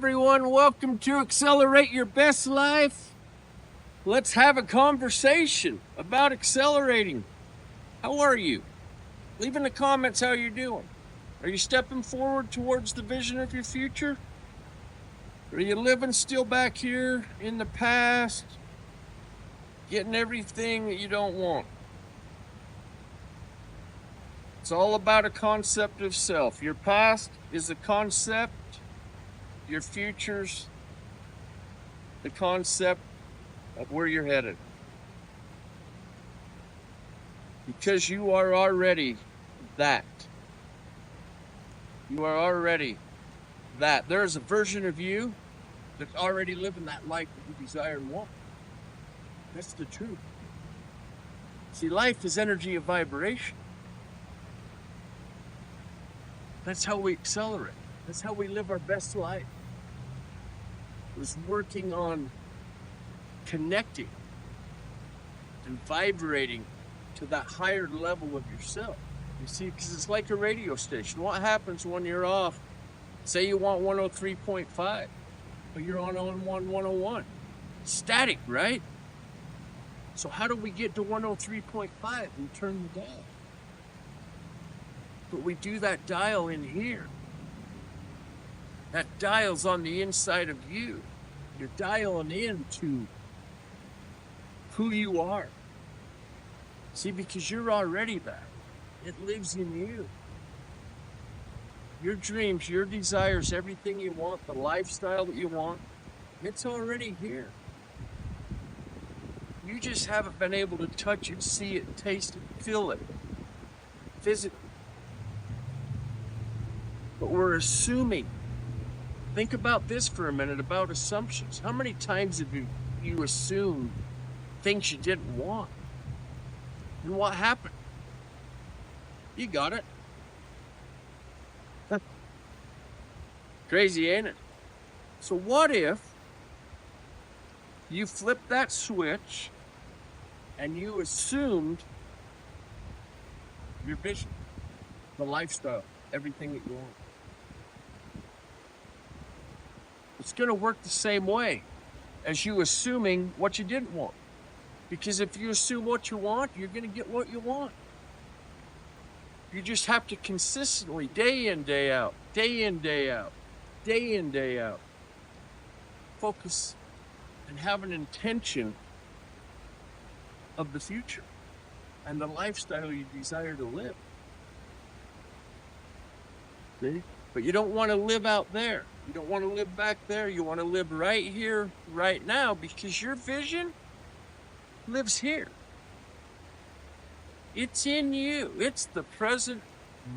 everyone. Welcome to Accelerate Your Best Life. Let's have a conversation about accelerating. How are you? Leave in the comments how you're doing. Are you stepping forward towards the vision of your future? Or are you living still back here in the past, getting everything that you don't want? It's all about a concept of self. Your past is a concept. Your future's the concept of where you're headed. Because you are already that. You are already that. There's a version of you that's already living that life that you desire and want. That's the truth. See, life is energy of vibration. That's how we accelerate. That's how we live our best life. Is working on connecting and vibrating to that higher level of yourself. You see, because it's like a radio station. What happens when you're off? Say you want 103.5, but you're on 101. Static, right? So how do we get to 103.5 and turn the dial? But we do that dial in here. That dial's on the inside of you. You're dialing into who you are. See, because you're already that. It lives in you. Your dreams, your desires, everything you want, the lifestyle that you want, it's already here. You just haven't been able to touch it, see it, taste it, feel it, physically. But we're assuming. Think about this for a minute, about assumptions. How many times have you assumed things you didn't want? And what happened? You got it. Crazy, ain't it? So what if you flipped that switch and you assumed your vision, the lifestyle, everything that you want? It's going to work the same way as you assuming what you didn't want. Because if you assume what you want, you're going to get what you want. You just have to consistently, day in, day out, day in, day out, day in, day out, focus and have an intention of the future and the lifestyle you desire to live. See? But you don't want to live out there. You don't want to live back there. You want to live right here, right now, because your vision lives here. It's in you. It's the present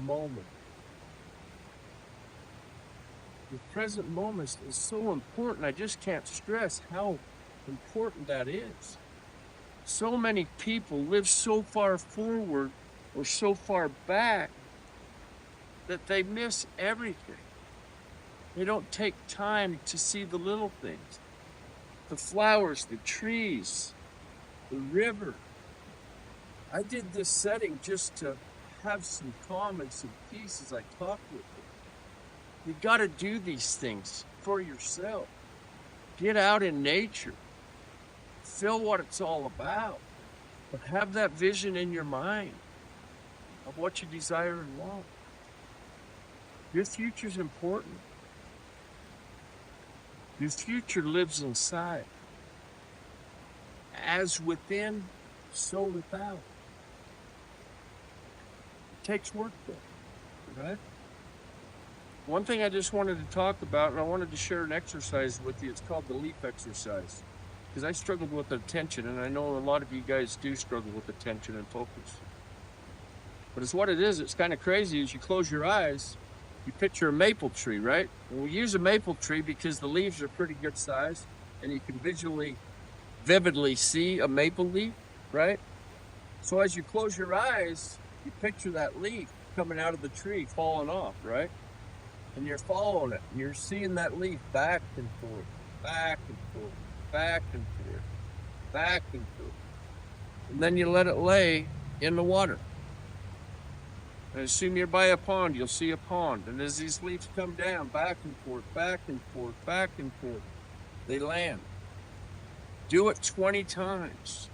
moment. The present moment is so important. I just can't stress how important that is. So many people live so far forward or so far back that they miss everything. They don't take time to see the little things. The flowers, the trees, the river. I did this setting just to have some calm and some peace as I talk with you. You got to do these things for yourself. Get out in nature. Feel what it's all about. But have that vision in your mind of what you desire and want. Your future's important. Your future lives inside. As within, so without. It takes work though, right? One thing I just wanted to talk about, and I wanted to share an exercise with you. It's called the leap exercise. Because I struggled with attention, and I know a lot of you guys do struggle with attention and focus. But it's what it is. It's kind of crazy. As you close your eyes, you picture a maple tree, right? And we use a maple tree because the leaves are pretty good size, and you can vividly see a maple leaf, right? So as you close your eyes, you picture that leaf coming out of the tree, falling off, right? And you're following it. You're seeing that leaf back and forth, back and forth, back and forth, back and forth. And then you let it lay in the water. And assume you're by a pond, you'll see a pond. And as these leaves come down, back and forth, back and forth, back and forth, they land. Do it 20 times.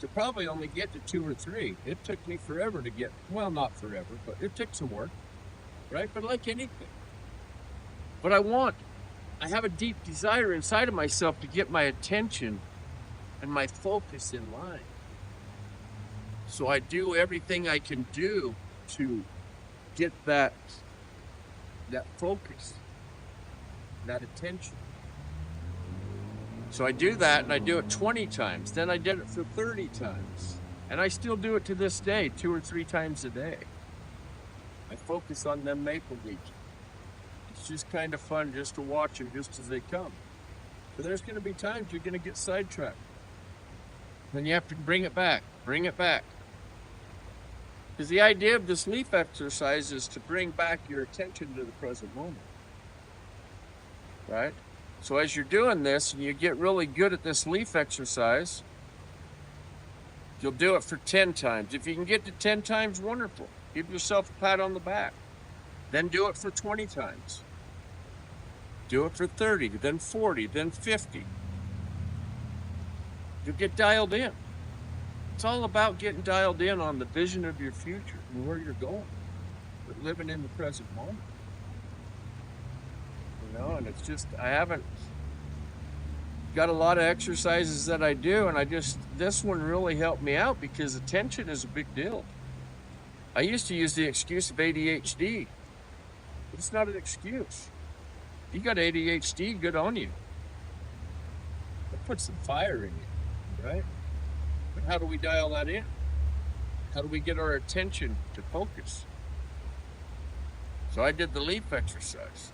To probably only get to 2 or 3. It took me forever to get, well, not forever, but it took some work, right? But like anything. But I have a deep desire inside of myself to get my attention and my focus in line. So I do everything I can do to get that focus, that attention. So I do that, and I do it 20 times. Then I did it for 30 times. And I still do it to this day, 2 or 3 times a day. I focus on them maple leaves. It's just kind of fun just to watch them just as they come. But there's going to be times you're going to get sidetracked. Then you have to bring it back. Because the idea of this leaf exercise is to bring back your attention to the present moment. Right? So as you're doing this and you get really good at this leaf exercise, you'll do it for 10 times. If you can get to 10 times, wonderful. Give yourself a pat on the back. Then do it for 20 times. Do it for 30, then 40, then 50. You'll get dialed in. It's all about getting dialed in on the vision of your future and where you're going, but living in the present moment. You know, and it's just, I haven't got a lot of exercises that I do, and this one really helped me out because attention is a big deal. I used to use the excuse of ADHD. It's not an excuse. If you got ADHD, good on you. It puts some fire in you, right? But how do we dial that in? How do we get our attention to focus? So I did the leaf exercise.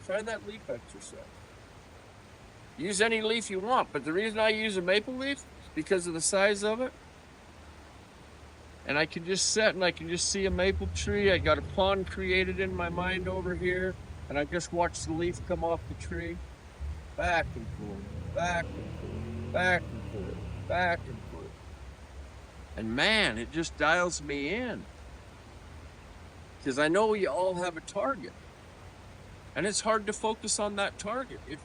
Try that leaf exercise. Use any leaf you want, but the reason I use a maple leaf is because of the size of it. And I can just sit and I can just see a maple tree. I got a pond created in my mind over here, and I just watch the leaf come off the tree. Back and forth, back and forth, back and forth, back and forth. And man, it just dials me in. Because I know you all have a target. And it's hard to focus on that target if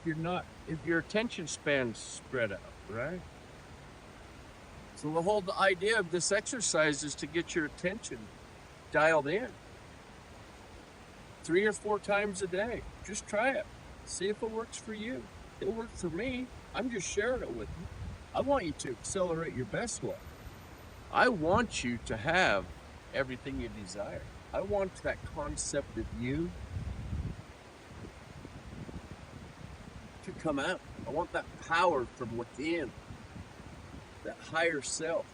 your attention span's spread out, right? So the whole idea of this exercise is to get your attention dialed in. 3 or 4 times a day. Just try it. See if it works for you. It worked for me. I'm just sharing it with you. I want you to accelerate your best life. I want you to have everything you desire. I want that concept of you to come out. I want that power from within, that higher self,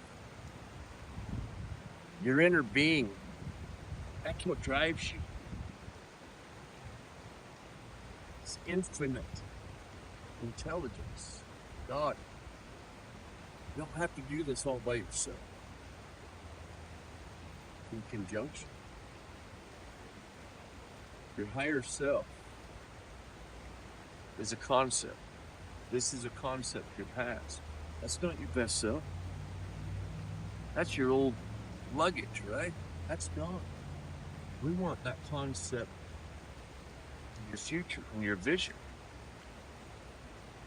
your inner being. That's what drives you. It's infinite intelligence. God. You don't have to do this all by yourself. In conjunction. Your higher self is a concept. This is a concept, your past. That's not your best self. That's your old luggage, right? That's gone. We want that concept in your future, in your vision.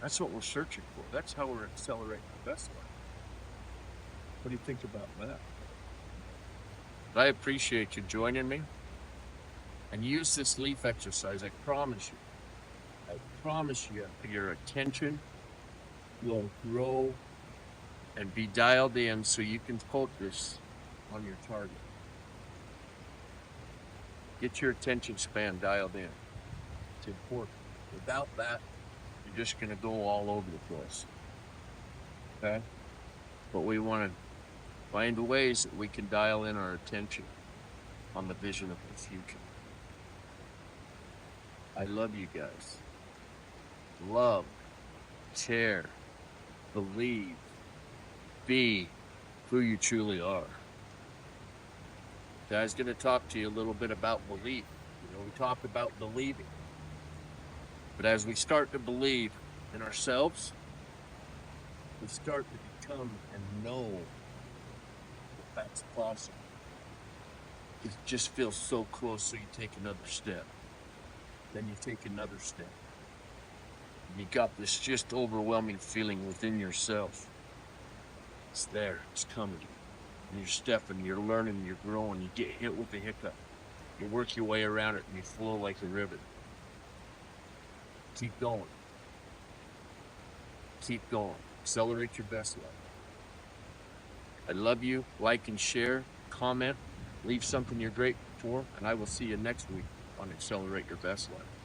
That's what we're searching for. That's how we're accelerating the best life. What do you think about that? I appreciate you joining me. And use this leaf exercise, I promise you. I promise you, your attention will grow and be dialed in so you can focus on your target. Get your attention span dialed in. It's important. Without that, you're just going to go all over the place. Okay? But we want to find ways that we can dial in our attention on the vision of the future. I love you guys. Love, care, believe, be who you truly are. Guys, going to talk to you a little bit about belief. We talk about believing. But as we start to believe in ourselves, we start to become and know that that's possible. It just feels so close, so you take another step. Then you take another step. You got this just overwhelming feeling within yourself. It's there, it's coming. And you're stepping, you're learning, you're growing, you get hit with a hiccup. You work your way around it and you flow like a river. Keep going. Keep going. Accelerate your best life. I love you. Like and share, comment, leave something you're grateful for, and I will see you next week on Accelerate Your Best Life.